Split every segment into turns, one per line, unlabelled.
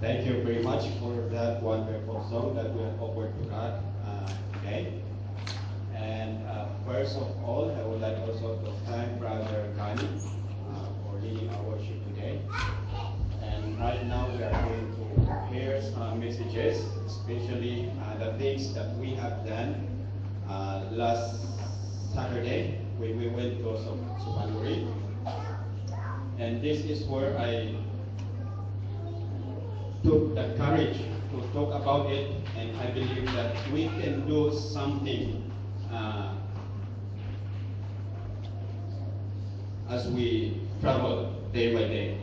Thank you very much for that wonderful song that we have offered to God today. And first of all, I would like also to thank Brother Gani for leading our worship today. And right now we are going to hear some messages, especially the things that we have done last Saturday when we went to Supanburi. And this is where I took the courage to talk about it, and I believe that we can do something as we travel day by day.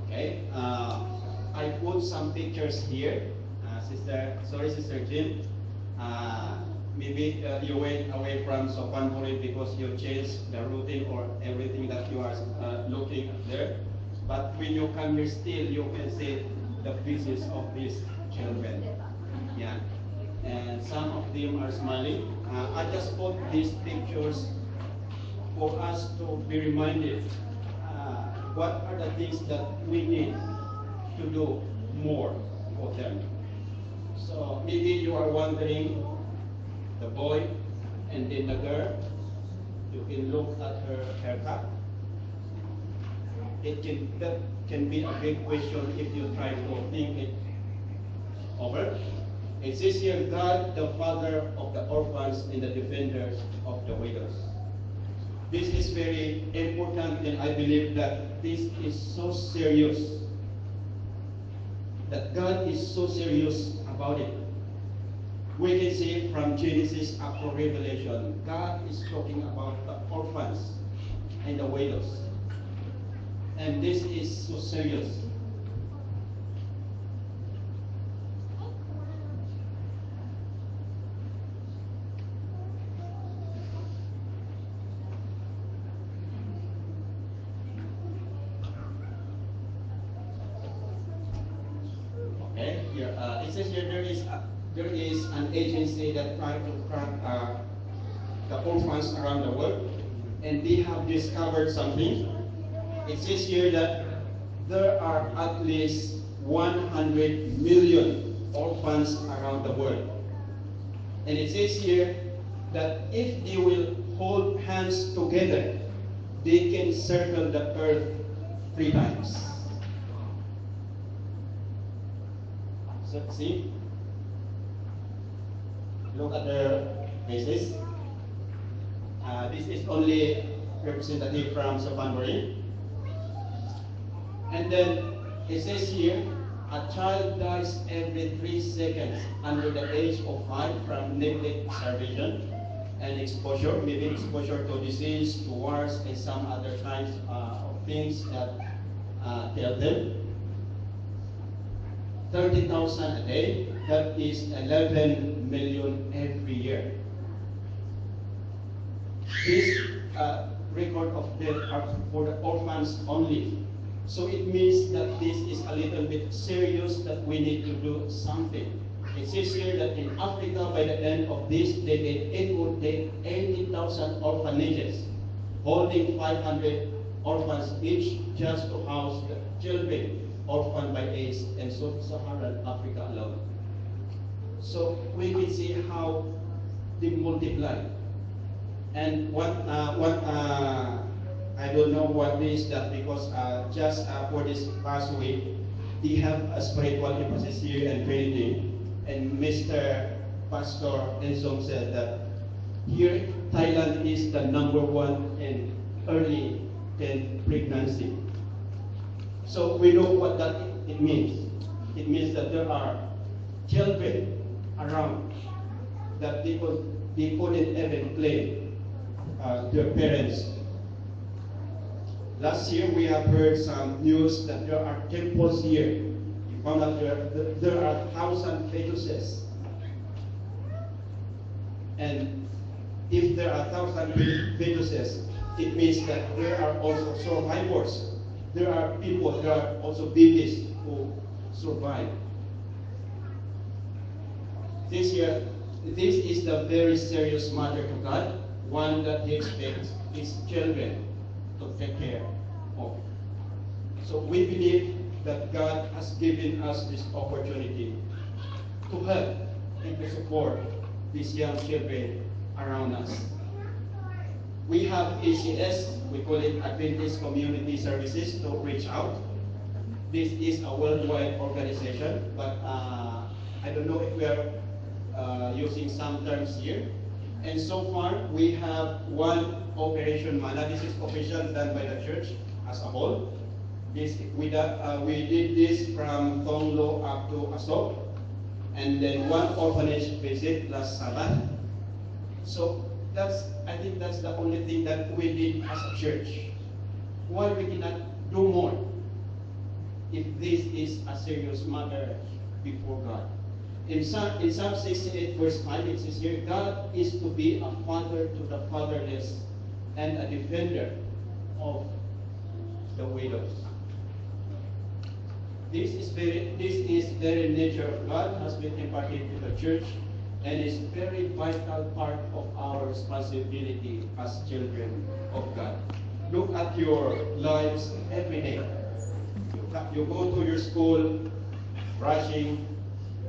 Okay, I put some pictures here. Sister Jim. Maybe you went away from Sopanpuri because you changed the routine or everything that you are looking there. But when you come here still, you can see the faces of these children. Yeah. And some of them are smiling. I just put these pictures for us to be reminded what are the things that we need to do more for them. So maybe you are wondering, the boy and then the girl, you can look at her haircut. That can be a big question if you try to think it over. It says here, God, the Father of the orphans and the defenders of the widows. This is very important, and I believe that this is so serious, that God is so serious about it. We can see from Genesis up to Revelation, God is talking about the orphans and the widows. And this is so serious. Okay, here, it says here there is an agency that tries to track the orphans around the world, and they have discovered something. It says here that there are at least 100 million orphans around the world. And it says here that if they will hold hands together, they can circle the earth 3 times. So, see? Look at their faces. This is only representative from Sopanburi. And then it says here, a child dies every 3 seconds under the age of 5 from neglect, starvation, and exposure, maybe exposure to disease, to wars, and some other kinds of things that tell them. 30,000 a day, that is 11 million every year. This record of death are for the orphans only. So it means that this is a little bit serious, that we need to do something. It says here that in Africa, by the end of this decade, it will take 80,000 orphanages, holding 500 orphans each, just to house the children orphaned by AIDS and sub-Saharan Africa alone. So we can see how they multiply. And I don't know what is that, because just for this past week, they have a spiritual emphasis here and training. And Mr. Pastor Ensong said that here Thailand is the #1 in early teen pregnancy. So we know what that it means. It means that there are children around that they couldn't even claim their parents. Last year we have heard some news that there are temples here. You found out there are 1,000 fetuses. And if there are 1,000 fetuses, it means that there are also survivors. There are people, there are also babies who survive. This is the very serious matter to God, one that He expects His children to take care of. So we believe that God has given us this opportunity to help and to support these young children around us. We have ACS, we call it Adventist Community Services, to reach out. This is a worldwide organization, but I don't know if we are using some terms here. And so far, we have one operation manual. This is official done by the church as a whole. We did this from Tonglo up to Asok, and then one orphanage visit last Sabbath. So I think that's the only thing that we did as a church. Why we cannot do more if this is a serious matter before God? In Psalm 68 verse 5, it says here, God is to be a father to the fatherless and a defender of the widows. This is very nature of God has been imparted to the church and is very vital part of our responsibility as children of God. Look at your lives every day. You go to your school, rushing.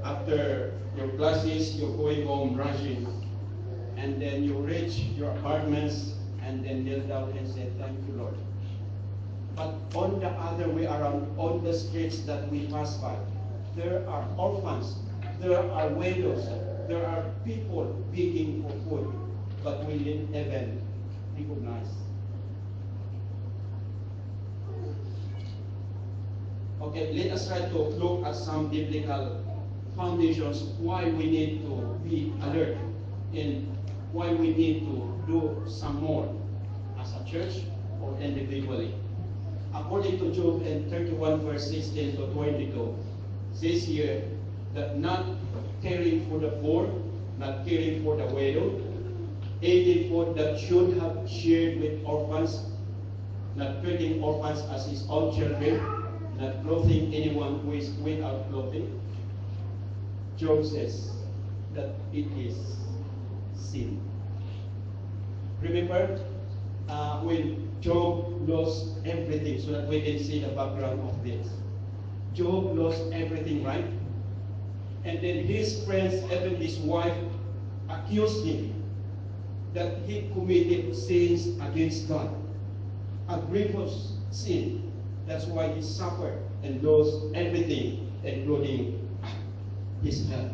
After your classes, you're going home rushing. And then you reach your apartments and then kneel down and say, thank you, Lord. But on the other way around, on the streets that we pass by, there are orphans, there are widows, there are people begging for food, but we didn't even recognize. Okay, let us try to look at some biblical foundations why we need to be alert and why we need to do some more as a church or individually. According to Job in 31 verse 16 to 22, says here that not caring for the poor, not caring for the widow, eating food that should have shared with orphans, not treating orphans as his own children, not clothing anyone who is without clothing. Job says that it is sin. Remember when Job lost everything, so that we can see the background of this. Job lost everything, right? And then his friends, even his wife, accused him that he committed sins against God. A grievous sin. That's why he suffered and lost everything, including his health.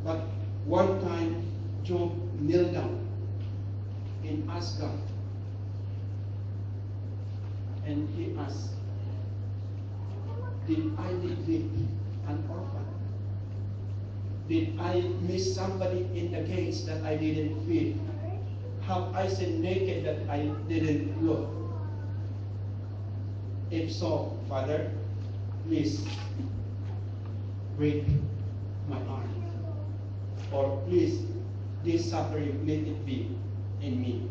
But one time, Job knelt down and asked God. And he asked, did I neglect an orphan? Did I miss somebody in the gates that I didn't feed? Have I sinned naked that I didn't look? If so, Father, please break my arm. Or please, this suffering, let it be in me.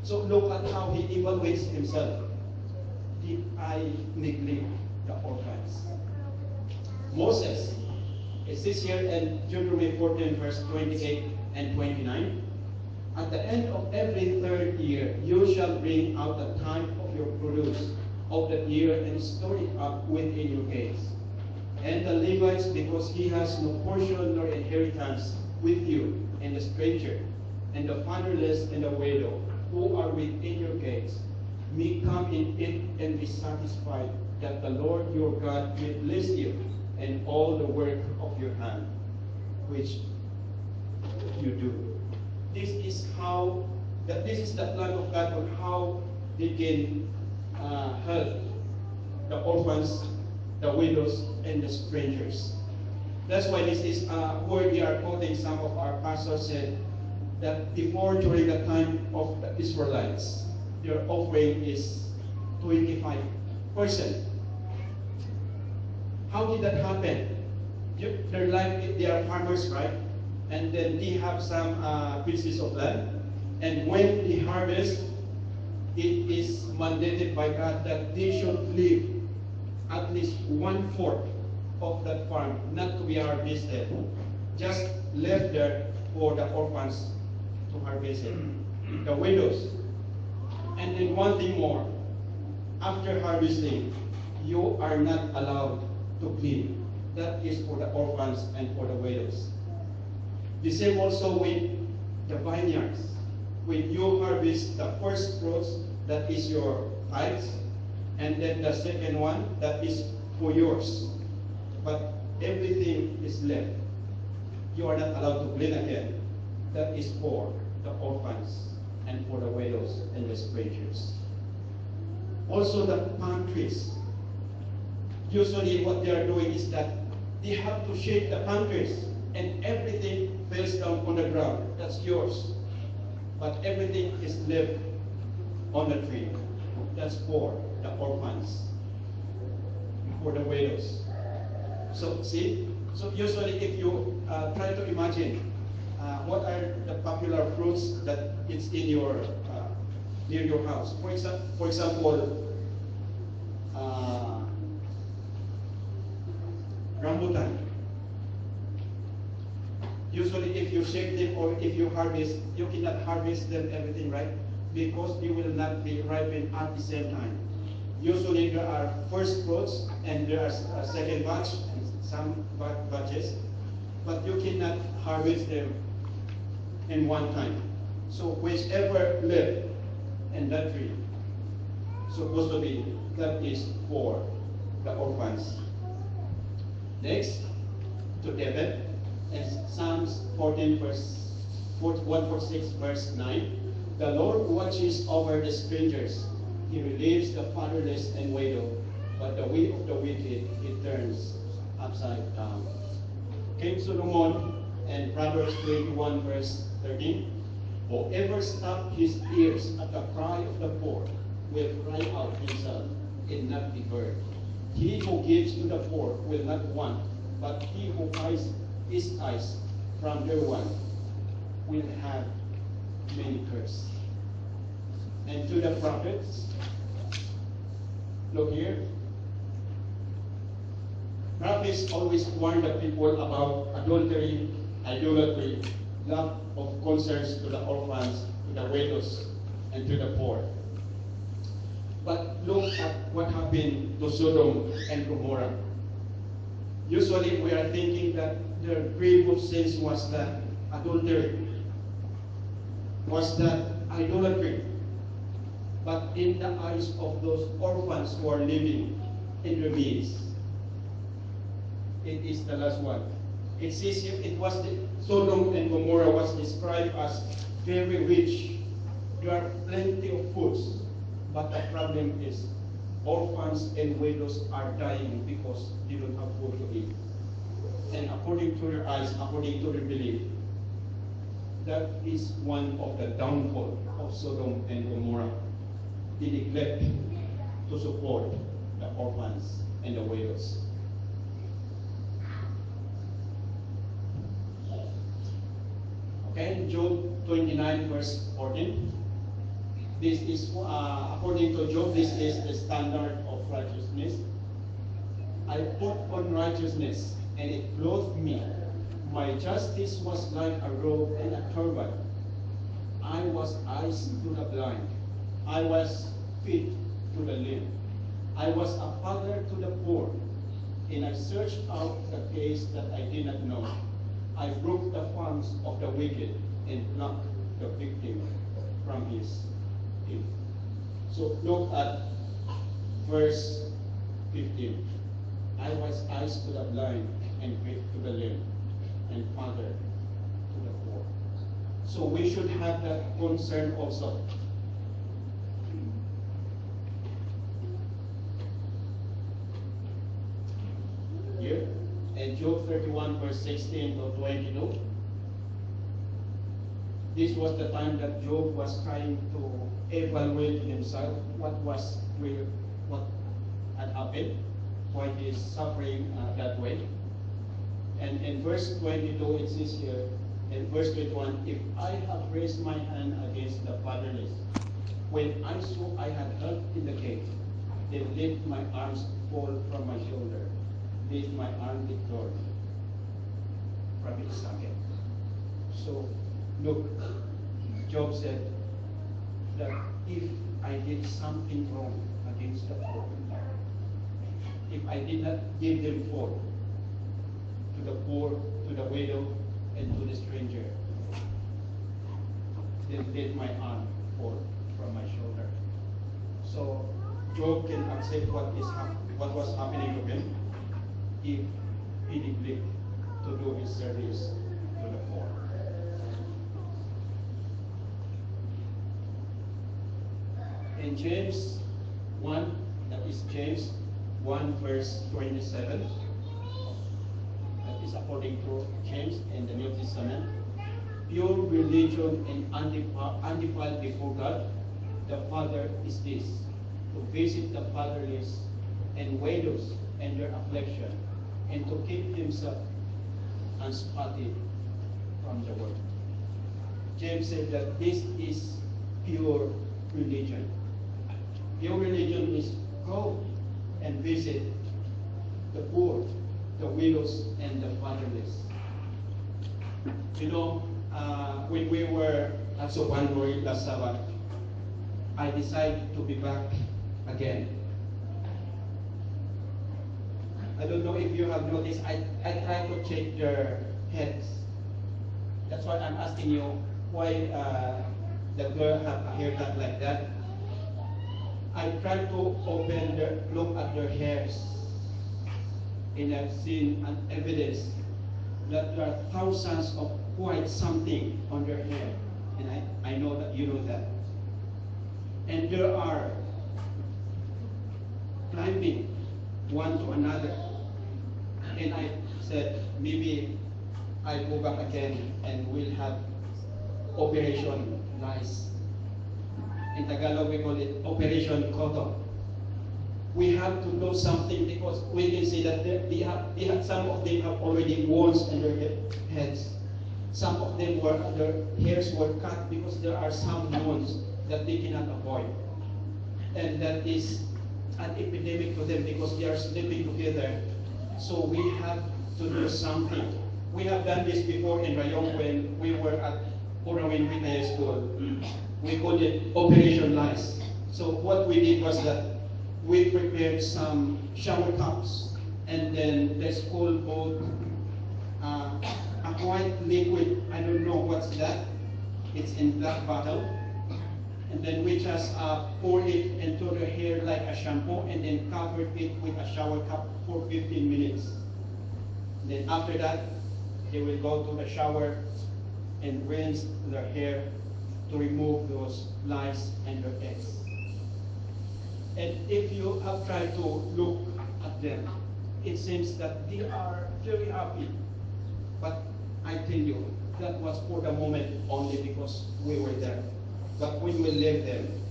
So look at how he evaluates himself. Did I neglect the orphans? Moses, it says here in Deuteronomy 14 verse 28 and 29, at the end of every third year, you shall bring out the tithe of your produce of that year and store it up within your gates. And the Levites, because he has no portion nor inheritance with you, and the stranger, and the fatherless, and the widow, who are within your gates, may come in it and be satisfied, that the Lord your God may bless you in all the work of your hand, which you do. This is the plan of God on how they can help the orphans, the widows, and the strangers. That's why this is where we are quoting some of our pastors said that before, during the time of the Israelites, their offering is 25%. How did that happen? Their life, they are farmers, right? And then they have some pieces of land. And when they harvest, it is mandated by God that they should leave at least 1/4 of that farm not to be harvested, just left there for the orphans to harvest it, the widows. And then one thing more, after harvesting, you are not allowed to clean. That is for the orphans and for the widows. The same also with the vineyards. When you harvest the first fruits, that is your tithes, and then the second one, that is for yours. But everything is left. You are not allowed to clean again. That is for the orphans and for the widows and the strangers. Also the palm trees. Usually what they are doing is that they have to shake the palm trees and everything falls down on the ground. That's yours. But everything is left on the tree. That's for the orphans, for the widows. So see, so usually if you try to imagine what are the popular fruits that it's in your near your house. For example, rambutan. Usually if you shake them or if you harvest, you cannot harvest them everything, right? Because they will not be ripened at the same time. Usually there are first fruits and there are a second batch and some batches, but you cannot harvest them in one time. So whichever left in that tree, supposed to be, that is for the orphans. Next, to David, in Psalms 14, verse 146, verse 9. The Lord watches over the strangers. He relieves the fatherless and widow, but the way of the wicked he turns upside down. King Solomon and Proverbs 21, verse 13. Whoever stops his ears at the cry of the poor will cry out himself and not be heard. He who gives to the poor will not want, but he who hides his eyes from their want will have many curses. And to the prophets, look here. Prophets always warn the people about adultery, idolatry, lack of concerns to the orphans, to the widows, and to the poor. But look at what happened to Sodom and Gomorrah. Usually we are thinking that their grievous sins was that adultery, was that idolatry. But in the eyes of those orphans who are living in their midst, it is the last one. It says here, it was Sodom and Gomorrah was described as very rich. There are plenty of foods, but the problem is orphans and widows are dying because they don't have food to eat. And according to their eyes, according to their belief, that is one of the downfall of Sodom and Gomorrah. They neglect to support the orphans and the widows. Okay, Job 29, verse 14. This is, according to Job, this is the standard of righteousness. I put on righteousness, and it clothed me. My justice was like a robe and a turban. I was eyes to the blind. I was feet to the lame. I was a father to the poor, and I searched out the case that I did not know. I broke the farms of the wicked and plucked the victim from his teeth. So look at verse 15. I was eyes to the blind and feet to the lame and father to the poor. So we should have that concern also. Here, in Job 31, verse 16 to 22, this was the time that Job was trying to evaluate himself what had happened, why he is suffering that way. And in verse 22, it says here, in verse 21, if I have raised my hand against the fatherless, when I saw I had help in the gate, then lift my arms fall from my shoulder, did my arm get torn from its socket. So, look, Job said that if I did something wrong against the poor, if I did not give them food to the poor, to the widow, and to the stranger, then did my arm fall from my shoulder. So Job can accept what was happening to him if he neglected to do his service to the poor. In James 1, that is James 1 verse 27, that is according to James in the New Testament, pure religion and undefiled before God, the Father is this, to visit the fatherless and widows and their affliction, and to keep himself unspotted from the world. James said that this is pure religion. Pure religion is go and visit the poor, the widows, and the fatherless. You know, when we were at Sopanbori last Sabbath, I decided to be back again. I don't know if you have noticed, I try to check their heads. That's why I'm asking you why the girl have a haircut like that. I try to look at their hairs, and I've seen an evidence that there are thousands of white something on their hair, and I know that you know that. And there are climbing one to another, and I said maybe I go back again and we'll have Operation Nice. In Tagalog we call it Operation Koto. We have to do something because we can see that some of them have already wounds in their heads. Some of them their hairs were cut because there are some wounds that they cannot avoid. And that is an epidemic to them because they are sleeping together. So we have to do something. We have done this before in Rayong when we were at Urawin High School. We called it Operation Lice. So what we did was that we prepared some shower cups, and then the school bought a white liquid. I don't know what's that. It's in black bottle. And then we just pour it into their hair like a shampoo, and then covered it with a shower cup for 15 minutes. And then after that, they will go to the shower and rinse their hair to remove those lice and their eggs. And if you have tried to look at them, it seems that they are very happy. But I tell you, that was for the moment only because we were there. But when we leave them,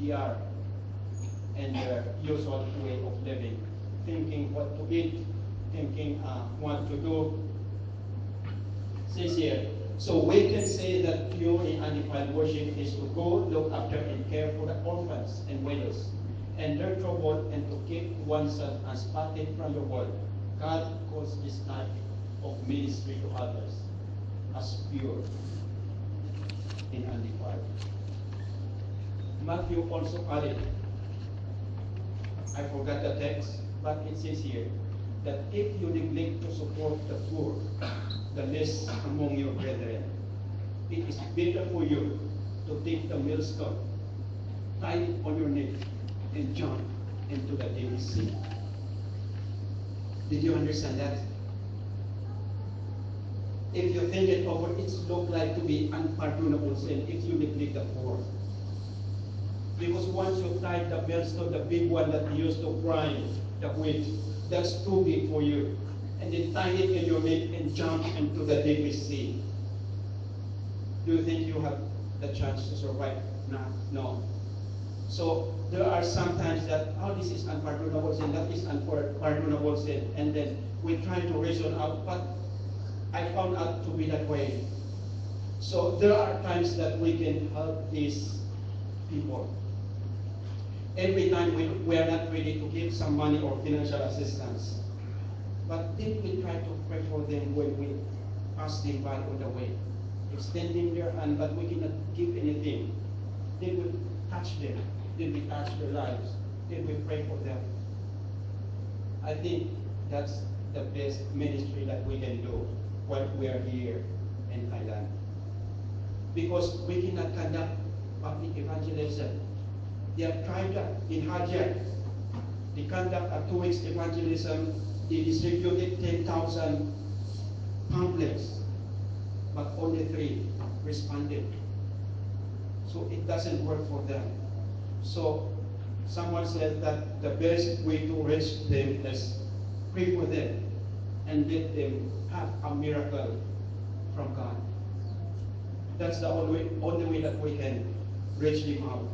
they are in their usual way of living, thinking what to eat, thinking what to do. Says here, so we can say that pure and undefiled worship is to go, look after, and care for the orphans and widows, and their trouble, and to keep oneself unspotted from the world. God calls this type of ministry to others as pure and undefiled. Matthew also added, I forgot the text, but it says here, that if you neglect to support the poor, the less among your brethren, it is better for you to take the millstone, tie it on your neck, and jump into the deep sea. Did you understand that? If you think it over, it looks like to be unpardonable sin if you neglect the poor. Because once you tie the millstone, the big one that you used to grind the wheat, that's too big for you. And then tie it in your neck and jump into the deep sea. Do you think you have the chance to survive? No. So there are some times that, oh, this is unpardonable sin, that is unpardonable sin. And then we try to reason out, but I found out to be that way. So there are times that we can help these people. Every time we are not ready to give some money or financial assistance. But then we try to pray for them when we pass them by on the way, extending their hand, but we cannot give anything. Then we touch them, then we touch their lives, then we pray for them. I think that's the best ministry that we can do while we are here in Thailand. Because we cannot conduct public evangelism. They have tried that in Hajj. They conduct a 2 weeks evangelism. They distributed 10,000 pamphlets, but only 3 responded. So it doesn't work for them. So someone said that the best way to reach them is pray for them and let them have a miracle from God. That's the only way that we can reach them out.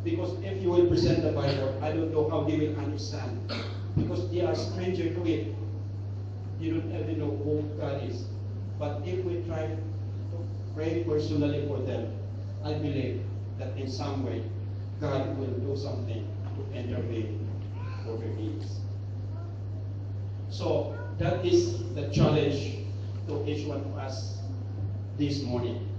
Because if you will present the Bible, I don't know how they will understand. Because they are stranger to it. You don't even know who God is. But if we try to pray personally for them, I believe that in some way, God will do something to intervene for their needs. So that is the challenge to each one of us this morning.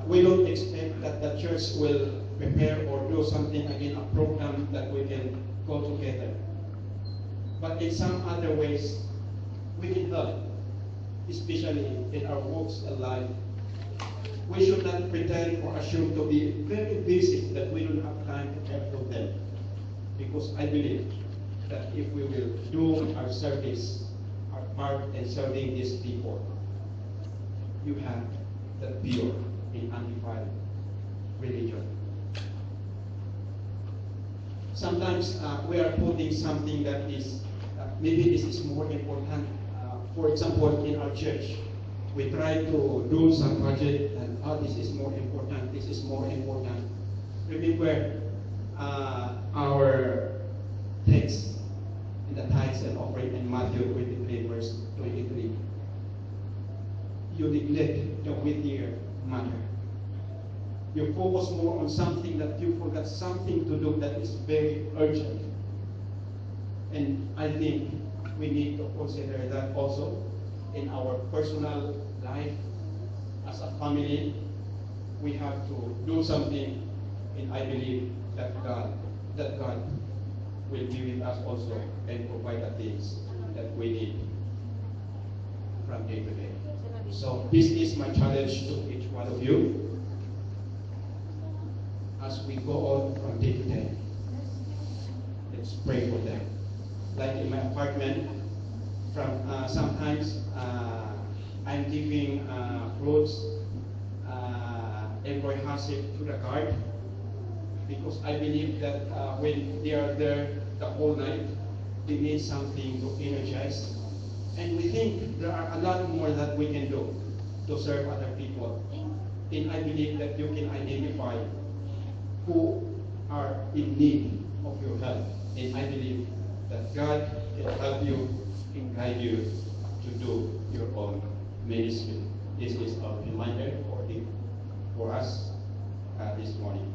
We don't expect that the church will prepare or do something again, a program that we can go together. But in some other ways, we can help, especially in our walks in life. We should not pretend or assume to be very busy that we don't have time to help them. Because I believe that if we will do our service, our part in serving these people, you have the pure and undefiled religion. Sometimes we are putting something that is, maybe this is more important. For example, in our church, we try to do some project and this is more important, this is more important. Remember our text in the tithes and offering in Matthew 23 verse 23. You neglect the weightier matter. You focus more on something that you forgot something to do that is very urgent. And I think we need to consider that also in our personal life as a family. We have to do something, and I believe that God will be with us also and provide the things that we need from day to day. So this is my challenge to each one of you as we go on from day to day. Let's pray for them. Like in my apartment, from sometimes I'm giving fruits, employee hardship to the guard, because I believe that when they are there the whole night, they need something to energize. And we think there are a lot more that we can do to serve other people. And I believe that you can identify who are in need of your help. And I believe that God can help you and guide you to do your own ministry. This is our reminder for us this morning.